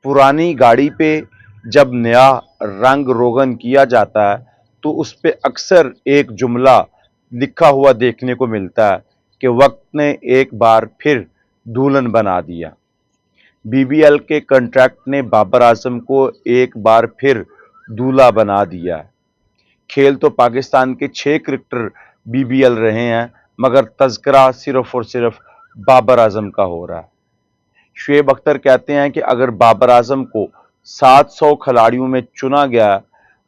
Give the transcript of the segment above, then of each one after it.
पुरानी गाड़ी पे जब नया रंग रोगन किया जाता है तो उस पे अक्सर एक जुमला लिखा हुआ देखने को मिलता है कि वक्त ने एक बार फिर दुल्हन बना दिया। बीबीएल के कॉन्ट्रैक्ट ने बाबर आजम को एक बार फिर दूल्हा बना दिया है। खेल तो पाकिस्तान के 6 क्रिकेटर बीबीएल रहे हैं, मगर तज़किरा सिर्फ और सिर्फ बाबर आजम का हो रहा है। शुएब अख्तर कहते हैं कि अगर बाबर आजम को 700 खिलाड़ियों में चुना गया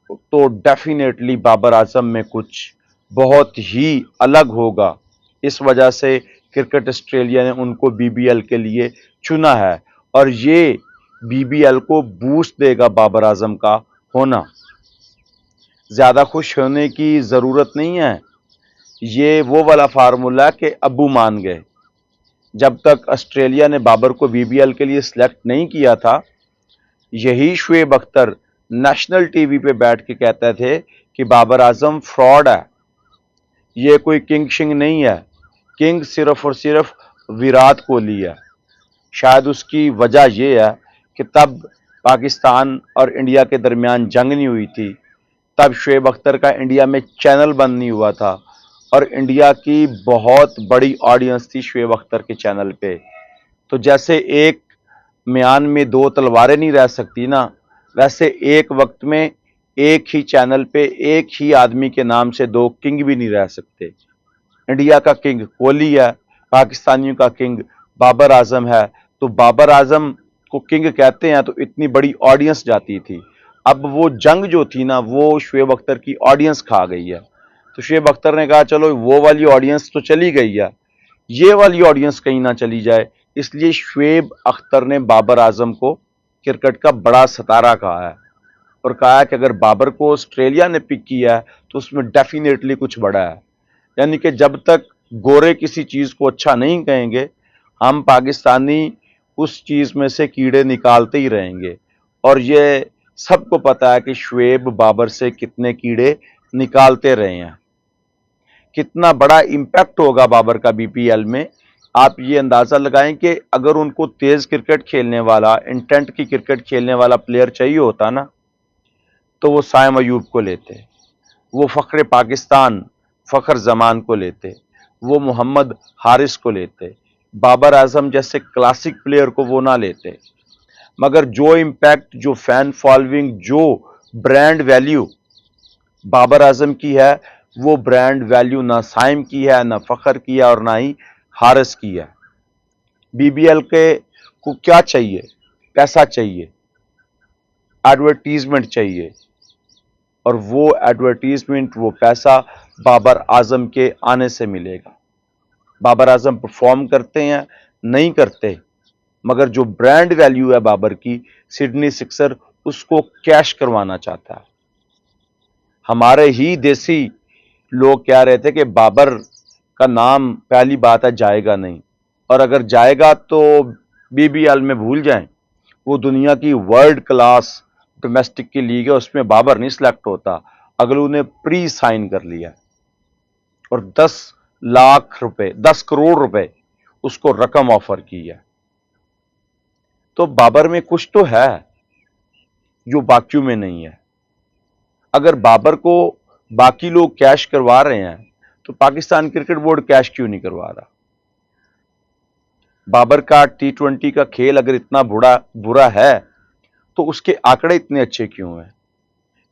तो डेफिनेटली बाबर आजम में कुछ बहुत ही अलग होगा। इस वजह से क्रिकेट ऑस्ट्रेलिया ने उनको बीबीएल के लिए चुना है और ये बीबीएल को बूस्ट देगा बाबर आजम का होना। ज़्यादा खुश होने की ज़रूरत नहीं है। ये वो वाला फार्मूला कि अब्बू मान गए। जब तक ऑस्ट्रेलिया ने बाबर को बीबीएल के लिए सिलेक्ट नहीं किया था, यही शुएब अख्तर नेशनल टीवी पे बैठ के कहते थे कि बाबर आजम फ्रॉड है, ये कोई किंग शिंग नहीं है, किंग सिर्फ और सिर्फ विराट कोहली है। शायद उसकी वजह यह है कि तब पाकिस्तान और इंडिया के दरमियान जंग नहीं हुई थी, तब शुएब अख्तर का इंडिया में चैनल बंद नहीं हुआ था और इंडिया की बहुत बड़ी ऑडियंस थी शुएब अख्तर के चैनल पे। तो जैसे एक म्यान में 2 तलवारें नहीं रह सकती ना, वैसे एक वक्त में एक ही चैनल पे एक ही आदमी के नाम से 2 किंग भी नहीं रह सकते। इंडिया का किंग कोहली है, पाकिस्तानियों का किंग बाबर आजम है। तो बाबर आजम को किंग कहते हैं तो इतनी बड़ी ऑडियंस जाती थी। अब वो जंग जो थी ना, वो शुएब अख्तर की ऑडियंस खा गई है। तो शुएब अख्तर ने कहा चलो वो वाली ऑडियंस तो चली गई है, ये वाली ऑडियंस कहीं ना चली जाए। इसलिए शुएब अख्तर ने बाबर आजम को क्रिकेट का बड़ा सितारा कहा है और कहा है कि अगर बाबर को ऑस्ट्रेलिया ने पिक किया है तो उसमें डेफिनेटली कुछ बड़ा है। यानी कि जब तक गोरे किसी चीज़ को अच्छा नहीं कहेंगे, हम पाकिस्तानी उस चीज़ में से कीड़े निकालते ही रहेंगे। और ये सबको पता है कि शुएब बाबर से कितने कीड़े निकालते रहे हैं। कितना बड़ा इम्पैक्ट होगा बाबर का बीपीएल में, आप ये अंदाज़ा लगाएं कि अगर उनको तेज़ क्रिकेट खेलने वाला, इंटेंट की क्रिकेट खेलने वाला प्लेयर चाहिए होता ना, तो वो साइम अयूब को लेते, वो फ़ख्र पाकिस्तान फ़ख्र जमान को लेते, वो मोहम्मद हारिस को लेते, बाबर आजम जैसे क्लासिक प्लेयर को वो ना लेते। मगर जो इम्पैक्ट, जो फैन फॉलोइंग, जो ब्रांड वैल्यू बाबर आजम की है, वो ब्रांड वैल्यू ना साइम की है, ना फ़ख्र की है और ना ही हारिस की है। बीबीएल के को क्या चाहिए? पैसा चाहिए, एडवर्टीजमेंट चाहिए, और वो एडवर्टीजमेंट, वो पैसा बाबर आजम के आने से मिलेगा। बाबर आजम परफॉर्म करते हैं, नहीं करते, मगर जो ब्रांड वैल्यू है बाबर की, सिडनी सिक्सर उसको कैश करवाना चाहता है। हमारे ही देसी लोग कह रहे थे कि बाबर का नाम पहली बात है जाएगा नहीं, और अगर जाएगा तो बीबीएल में भूल जाएं। वो दुनिया की वर्ल्ड क्लास डोमेस्टिक की लीग है, उसमें बाबर नहीं सिलेक्ट होता। अगलू ने प्री साइन कर लिया और 10 लाख रुपए, 10 करोड़ रुपए उसको रकम ऑफर की है। तो बाबर में कुछ तो है जो बाकियों में नहीं है। अगर बाबर को बाकी लोग कैश करवा रहे हैं तो पाकिस्तान क्रिकेट बोर्ड कैश क्यों नहीं करवा रहा? बाबर का T20 का खेल अगर इतना बुरा है तो उसके आंकड़े इतने अच्छे क्यों हैं?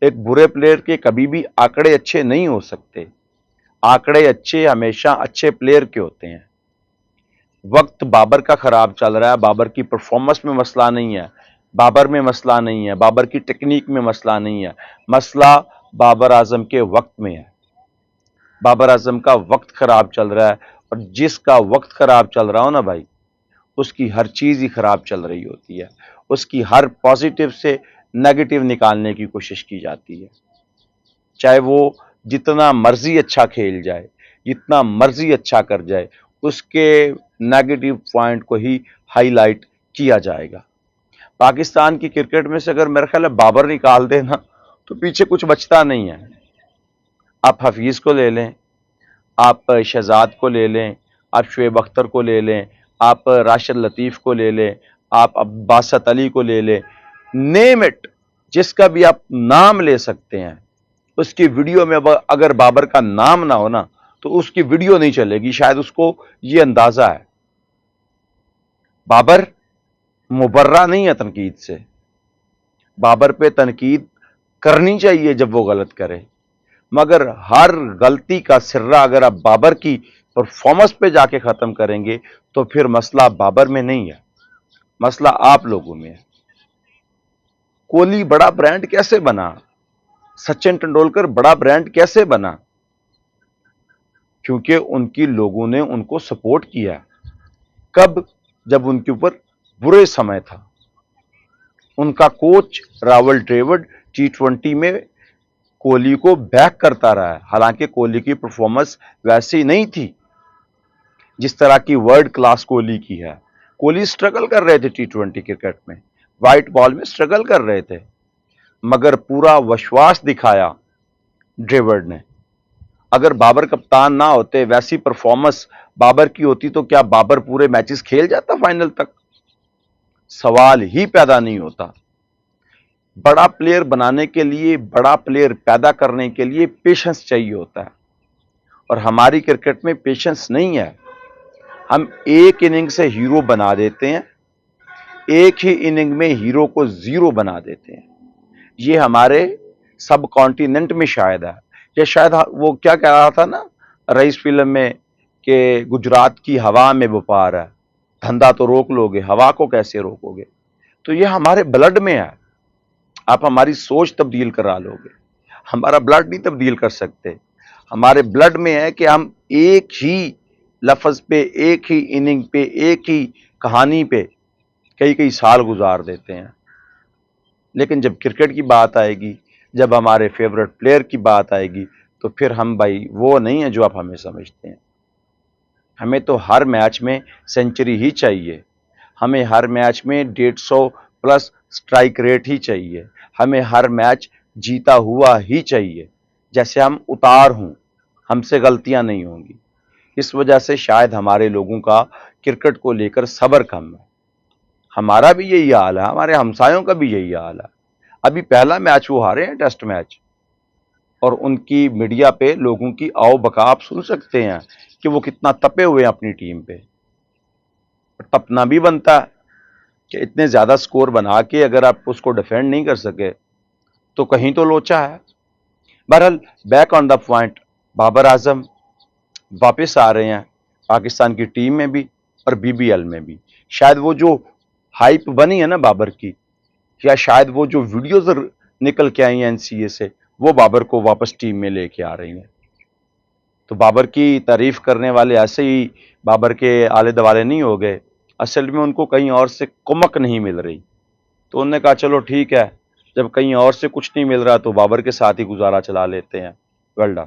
एक बुरे प्लेयर के कभी भी आंकड़े अच्छे नहीं हो सकते। आंकड़े अच्छे हमेशा अच्छे प्लेयर के होते हैं। वक्त बाबर का खराब चल रहा है, बाबर की परफॉर्मेंस में मसला नहीं है, बाबर में मसला नहीं है, बाबर की टेक्निक में मसला नहीं है, मसला बाबर आजम के वक्त में है। बाबर आजम का वक्त खराब चल रहा है, और जिसका वक्त खराब चल रहा हो ना भाई, उसकी हर चीज़ ही खराब चल रही होती है। उसकी हर पॉजिटिव से नेगेटिव निकालने की कोशिश की जाती है। चाहे वो जितना मर्जी अच्छा खेल जाए, जितना मर्जी अच्छा कर जाए, उसके नेगेटिव पॉइंट को ही हाईलाइट किया जाएगा। पाकिस्तान की क्रिकेट में से अगर मेरा ख्याल है बाबर निकाल देना तो पीछे कुछ बचता नहीं है। आप हफीज़ को ले लें, आप शहजाद को ले लें, आप शुएब अख्तर को ले लें, आप राशिद लतीफ़ को ले लें, آپ باسط علی کو لے لیں، نیم اٹ، جس کا بھی آپ نام لے سکتے ہیں، اس کی ویڈیو میں اگر بابر کا نام نہ ہونا تو اس کی ویڈیو نہیں چلے گی. شاید اس کو یہ اندازہ ہے. بابر مبرہ نہیں ہے تنقید سے. بابر پہ تنقید کرنی چاہیے جب وہ غلط کرے، مگر ہر غلطی کا سرہ اگر آپ بابر کی پرفارمنس پہ جا کے ختم کریں گے تو پھر مسئلہ بابر میں نہیں ہے، مسئلہ آپ لوگوں میں ہے. کوہلی بڑا برانڈ کیسے بنا؟ سچن ٹنڈولکر بڑا برانڈ کیسے بنا؟ کیونکہ ان کی لوگوں نے ان کو سپورٹ کیا. کب؟ جب ان کے اوپر برے سمے تھا. ان کا کوچ راول ڈریوڈ T20 میں کوہلی کو بیک کرتا رہا ہے، حالانکہ کوہلی کی پرفارمنس ویسی نہیں تھی جس طرح کی ورلڈ کلاس کوہلی کی ہے. کوہلی سٹرگل کر رہے تھے T20 کرکٹ میں، وائٹ بال میں سٹرگل کر رہے تھے، مگر پورا وشواس دکھایا ڈریوڈ نے. اگر بابر کپتان نہ ہوتے، ویسی پرفارمنس بابر کی ہوتی تو کیا بابر پورے میچز کھیل جاتا فائنل تک؟ سوال ہی پیدا نہیں ہوتا. بڑا پلیئر بنانے کے لیے، بڑا پلیئر پیدا کرنے کے لیے پیشنس چاہیے ہوتا ہے، اور ہماری کرکٹ میں پیشنس نہیں ہے. ہم ایک اننگ سے ہیرو بنا دیتے ہیں، ایک ہی اننگ میں ہیرو کو زیرو بنا دیتے ہیں. یہ ہمارے سب کانٹیننٹ میں شاید ہے. یہ شاید وہ کیا کہہ رہا تھا نا رئیس فلم میں کہ گجرات کی ہوا میں وپار ہے، دھندا تو روک لو گے، ہوا کو کیسے روکو گے؟ تو یہ ہمارے بلڈ میں ہے. آپ ہماری سوچ تبدیل کرا لو گے، ہمارا بلڈ نہیں تبدیل کر سکتے. ہمارے بلڈ میں ہے کہ ہم ایک ہی لفظ پہ، ایک ہی اننگ پہ، ایک ہی کہانی پہ کئی کئی سال گزار دیتے ہیں. لیکن جب کرکٹ کی بات آئے گی، جب ہمارے فیورٹ پلیئر کی بات آئے گی تو پھر ہم بھائی وہ نہیں ہیں جو آپ ہمیں سمجھتے ہیں. ہمیں تو ہر میچ میں سینچری ہی چاہیے، ہمیں ہر میچ میں 150 پلس سٹرائک ریٹ ہی چاہیے، ہمیں ہر میچ جیتا ہوا ہی چاہیے. جیسے ہم اتار ہوں، ہم سے غلطیاں نہیں ہوں گی. اس وجہ سے شاید ہمارے لوگوں کا کرکٹ کو لے کر صبر کم ہے. ہمارا بھی یہی حال ہے، ہمارے ہمسایوں کا بھی یہی حال ہے. ابھی پہلا میچ وہ ہارے ہیں، ٹیسٹ میچ، اور ان کی میڈیا پہ لوگوں کی آؤ بکا آپ سن سکتے ہیں کہ وہ کتنا تپے ہوئے ہیں اپنی ٹیم پہ. تپنا بھی بنتا ہے کہ اتنے زیادہ سکور بنا کے اگر آپ اس کو ڈیفینڈ نہیں کر سکے تو کہیں تو لوچا ہے. بہرحال back on the point, Babar Azam واپس آ رہے ہیں پاکستان کی ٹیم میں بھی اور BBL میں بھی. شاید وہ جو ہائپ بنی ہے نا بابر کی، یا شاید وہ جو ویڈیوز نکل کے آئی ہیں NCA سے، وہ بابر کو واپس ٹیم میں لے کے آ رہی ہیں. تو بابر کی تعریف کرنے والے ایسے ہی بابر کے آلے دوالے نہیں ہو گئے، اصل میں ان کو کہیں اور سے کمک نہیں مل رہی، تو انہوں نے کہا چلو ٹھیک ہے، جب کہیں اور سے کچھ نہیں مل رہا تو بابر کے ساتھ ہی گزارا چلا لیتے ہیں. Well done.